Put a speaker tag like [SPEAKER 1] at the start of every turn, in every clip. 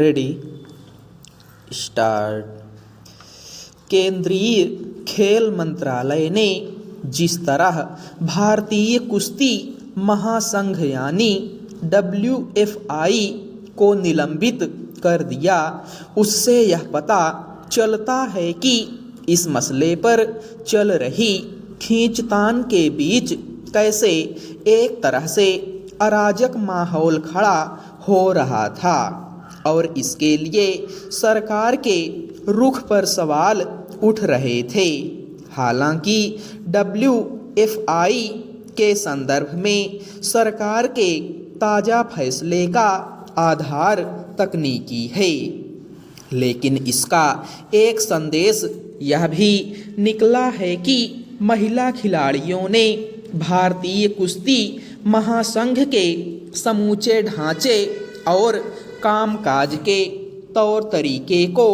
[SPEAKER 1] Ready start. केंद्रीय खेल मंत्रालय ने जिस तरह भारतीय कुश्ती महासंघ यानी WFI को निलंबित कर दिया, उससे यह पता चलता है कि इस मसले पर चल रही खींचतान के बीच कैसे एक तरह से अराजक माहौल खड़ा हो रहा था और इसके लिए सरकार के रुख पर सवाल उठ रहे थे। हालांकि WFI के संदर्भ में सरकार के ताज़ा फैसले का आधार तकनीकी है, लेकिन इसका एक संदेश यह भी निकला है कि महिला खिलाड़ियों ने भारतीय कुश्ती महासंघ के समूचे ढांचे और कामकाज के तौर तरीके को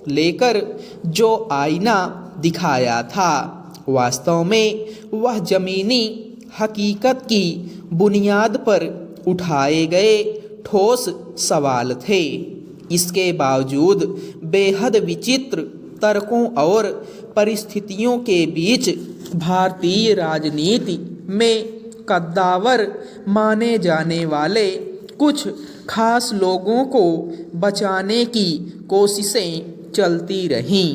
[SPEAKER 1] लेकर जो आईना दिखाया था, वास्तव में वह ज़मीनी हकीकत की बुनियाद पर उठाए गए ठोस सवाल थे। इसके बावजूद बेहद विचित्र तर्कों और परिस्थितियों के बीच भारतीय राजनीति में कद्दावर माने जाने वाले कुछ खास लोगों को बचाने की कोशिशें चलती रहीं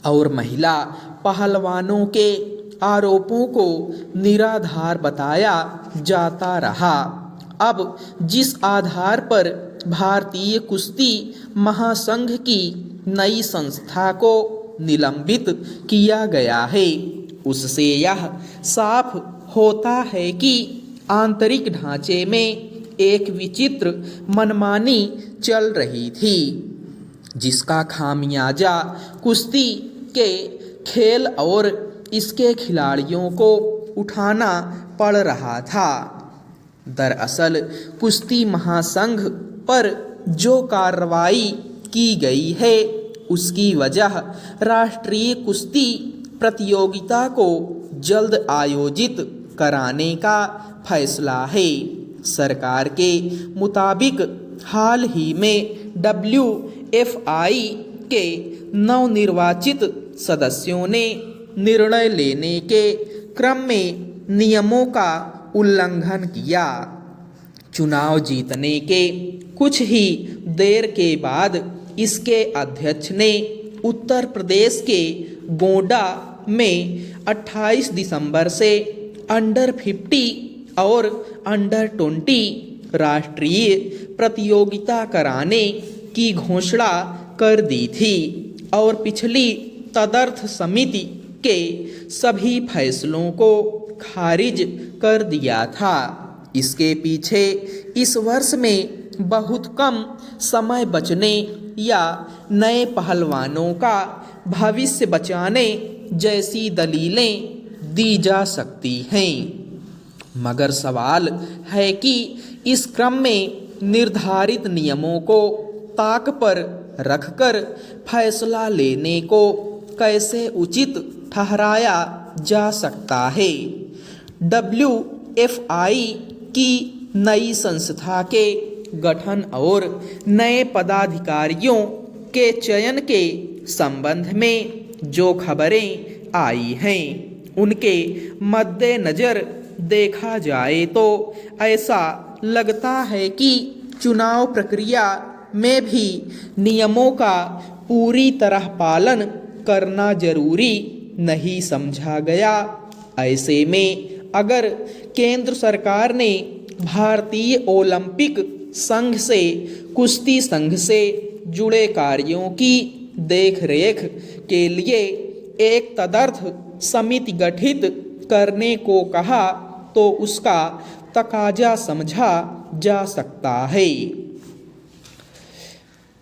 [SPEAKER 1] और महिला पहलवानों के आरोपों को निराधार बताया जाता रहा। अब जिस आधार पर भारतीय कुश्ती महासंघ की नई संस्था को निलंबित किया गया है, उससे यह साफ होता है कि आंतरिक ढांचे में एक विचित्र मनमानी चल रही थी, जिसका खामियाजा कुश्ती के खेल और इसके खिलाड़ियों को उठाना पड़ रहा था। दरअसल कुश्ती महासंघ पर जो कार्रवाई की गई है, उसकी वजह राष्ट्रीय कुश्ती प्रतियोगिता को जल्द आयोजित कराने का फैसला है। सरकार के मुताबिक हाल ही में WFI के नवनिर्वाचित सदस्यों ने निर्णय लेने के क्रम में नियमों का उल्लंघन किया। चुनाव जीतने के कुछ ही देर के बाद इसके अध्यक्ष ने उत्तर प्रदेश के गोंडा में 28 दिसंबर से अंडर 50 और अंडर 20 राष्ट्रीय प्रतियोगिता कराने की घोषणा कर दी थी और पिछली तदर्थ समिति के सभी फैसलों को खारिज कर दिया था। इसके पीछे इस वर्ष में बहुत कम समय बचने या नए पहलवानों का भविष्य बचाने जैसी दलीलें दी जा सकती हैं, मगर सवाल है कि इस क्रम में निर्धारित नियमों को ताक पर रखकर फैसला लेने को कैसे उचित ठहराया जा सकता है। WFI की नई संस्था के गठन और नए पदाधिकारियों के चयन के संबंध में जो खबरें आई हैं, उनके मद्देनज़र देखा जाए तो ऐसा लगता है कि चुनाव प्रक्रिया में भी नियमों का पूरी तरह पालन करना जरूरी नहीं समझा गया। ऐसे में अगर केंद्र सरकार ने भारतीय ओलंपिक संघ से कुश्ती संघ से जुड़े कार्यों की देखरेख के लिए एक तदर्थ समिति गठित करने को कहा, तो उसका तकाजा समझा जा सकता है।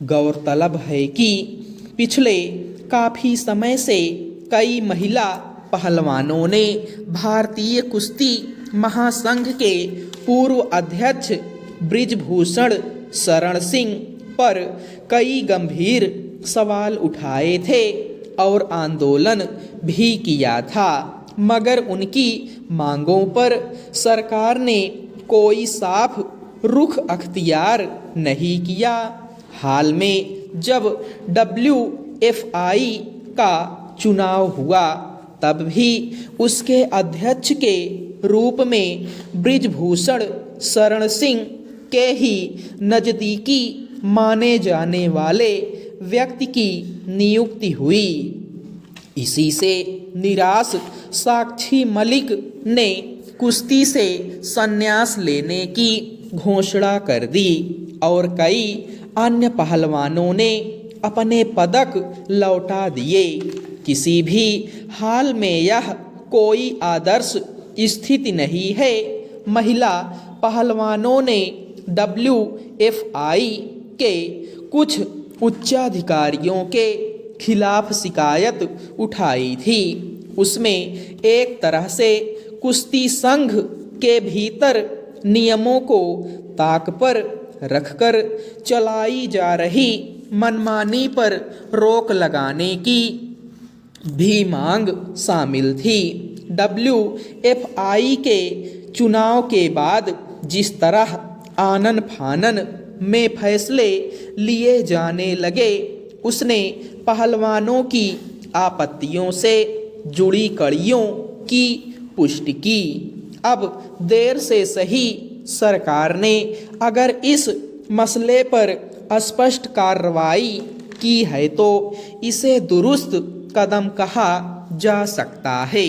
[SPEAKER 1] गौरतलब है कि पिछले काफ़ी समय से कई महिला पहलवानों ने भारतीय कुश्ती महासंघ के पूर्व अध्यक्ष बृजभूषण शरण सिंह पर कई गंभीर सवाल उठाए थे और आंदोलन भी किया था, मगर उनकी मांगों पर सरकार ने कोई साफ रुख अख्तियार नहीं किया। हाल में जब WFI का चुनाव हुआ तब भी उसके अध्यक्ष के रूप में बृजभूषण शरण सिंह के ही नज़दीकी माने जाने वाले व्यक्ति की नियुक्ति हुई। इसी से निराश साक्षी मलिक ने कुश्ती से संन्यास लेने की घोषणा कर दी और कई अन्य पहलवानों ने अपने पदक लौटा दिए। किसी भी हाल में यह कोई आदर्श स्थिति नहीं है। महिला पहलवानों ने WFI के कुछ उच्चाधिकारियों के खिलाफ शिकायत उठाई थी। उसमें एक तरह से कुश्ती संघ के भीतर नियमों को ताक पर रखकर चलाई जा रही मनमानी पर रोक लगाने की भी मांग शामिल थी। WFI के चुनाव के बाद जिस तरह आनन फानन में फैसले लिए जाने लगे उसने पहलवानों की आपत्तियों से जुड़ी कड़ियों की पुष्टि की। अब देर से सही सरकार ने अगर इस मसले पर स्पष्ट कार्रवाई की है तो इसे दुरुस्त कदम कहा जा सकता है।